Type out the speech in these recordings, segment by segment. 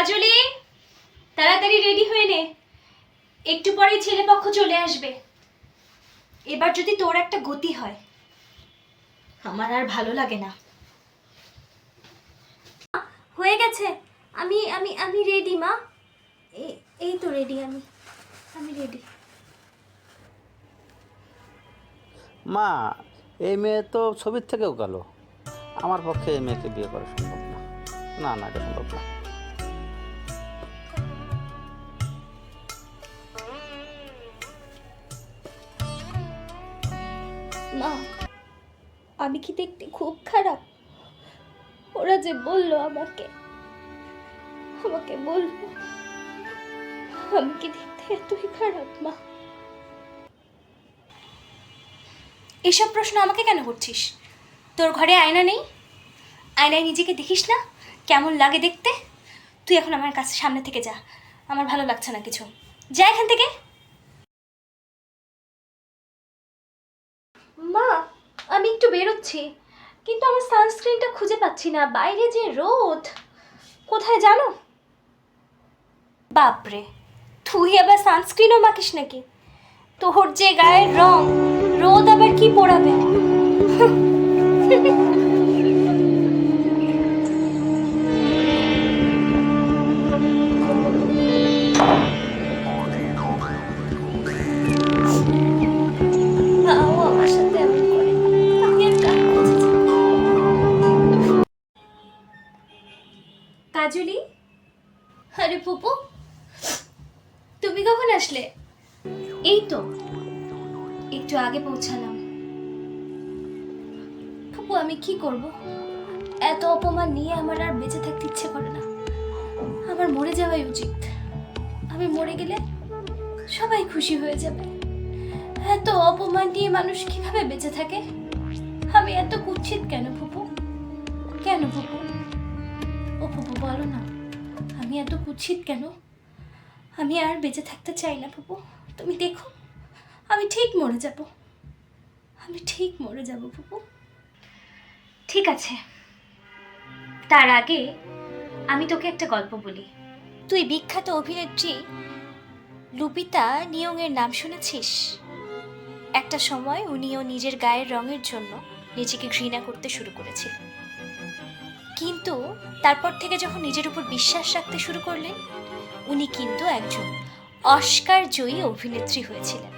কাজলি, তাড়াতাড়ি রেডি হয়ে নে, একটু পরেই ছেলে পক্ষ চলে আসবে। এবার যদি তোর একটা গতি হয়, আমার আর ভালো লাগে না। হয়ে গেছে, আমি আমি আমি রেডি মা। এই তো রেডি, আমি রেডি। মা, এই মেয়ে তো ছবির থেকেও কালো। আমার পক্ষে এই মেয়েকে বিয়ে করা সম্ভব না। না না, এটা সম্ভব না। মা, আমি কি দেখতে খুব খারাপ? ওরা যে বললো আমাকে বললো, আমি কি দেখতে এতই খারাপ মা? এসব প্রশ্ন আমাকে কেন করছিস? তোর ঘরে আয়না নেই? আয়নায় নিজেকে দেখিস না কেমন লাগে দেখতে? তুই এখন আমার কাছে সামনে থেকে যা, আমার ভালো লাগছে না কিছু। যা এখান থেকে। মা, আমি একটু বেরোচ্ছি, কিন্তু আমার সানস্ক্রিনটা খুঁজে পাচ্ছি না। বাইরে যে রোদ, কোথায় জানো? বাপরে, তুই আবার সানস্ক্রিনও মাখিস নাকি? তোর যে গায়ের রং, রোদ আবার কি পোড়াবে? আমার সাথে এমন করে, আমি আর কার কাছে যাব? কাজলি, আরে ফুপু, তুমি কখন আসলে? এই তো একটু আগে পৌঁছালাম। ফুপু, আমি কি করব? এত অপমান নিয়ে আমার আর বেঁচে থাকতে ইচ্ছে করে না। আমার মরে যাওয়াই উচিত। আমি মরে গেলে সবাই খুশি হয়ে যাবে। এত অপমান নিয়ে মানুষ কিভাবে বেঁচে থাকে? আমি এত কুৎসিত কেন ফুপু? কেন ফুপু? ও ফুপু, বলো না, আমি এত কুৎসিত কেন? আমি আর বেঁচে থাকতে চাই না ফুপু। তুমি দেখো, আমি ঠিক মরে যাব। আমি ঠিক মরে যাব ফুপু। ঠিক আছে, তার আগে আমি তোকে একটা গল্প বলি। তুই বিখ্যাত অভিনেত্রী লুপিতা নিয়োংয়ের নাম শুনেছিস? একটা সময় উনিও নিজের গায়ের রঙের জন্য নিজেকে ঘৃণা করতে শুরু করেছিলেন, কিন্তু তারপর থেকে যখন নিজের উপর বিশ্বাস রাখতে শুরু করলেন, উনি কিন্তু একজন অস্কার জয়ী অভিনেত্রী হয়েছিলেন।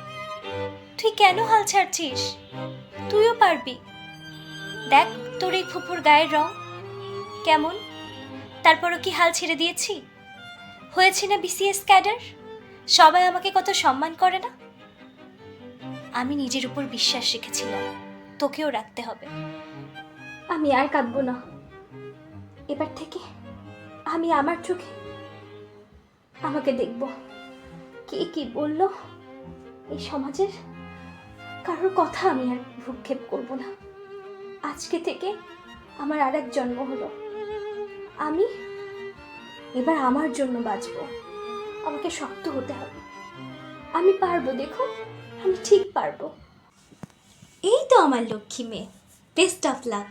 তুই কেন হাল ছাড়ছিস? তুইও পারবি। দেখ তোর এই ফুপুর গায়ের রং কেমন, তারপরও কি হাল ছেড়ে দিয়েছি? হয়েছি না বিসিএস ক্যাডার, সবাই আমাকে কত সম্মান করে না? আমি নিজের উপর বিশ্বাস রেখেছিলাম, তোকেও রাখতে হবে। আমি আর কাঁদবো না। এবার থেকে আমি আমার চোখে আমাকে দেখব। কে কি বললো এই সমাজের, কারোর কথা আমি আর ভ্রুক্ষেপ করব না। আজকে থেকে আমার আর এক জন্ম হলো। আমি এবার আমার জন্য বাঁচব। আমাকে শক্ত হতে হবে। আমি পারবো, দেখো, আমি ঠিক পারবো। এই তো আমার লক্ষ্মী মেয়ে। Best of luck.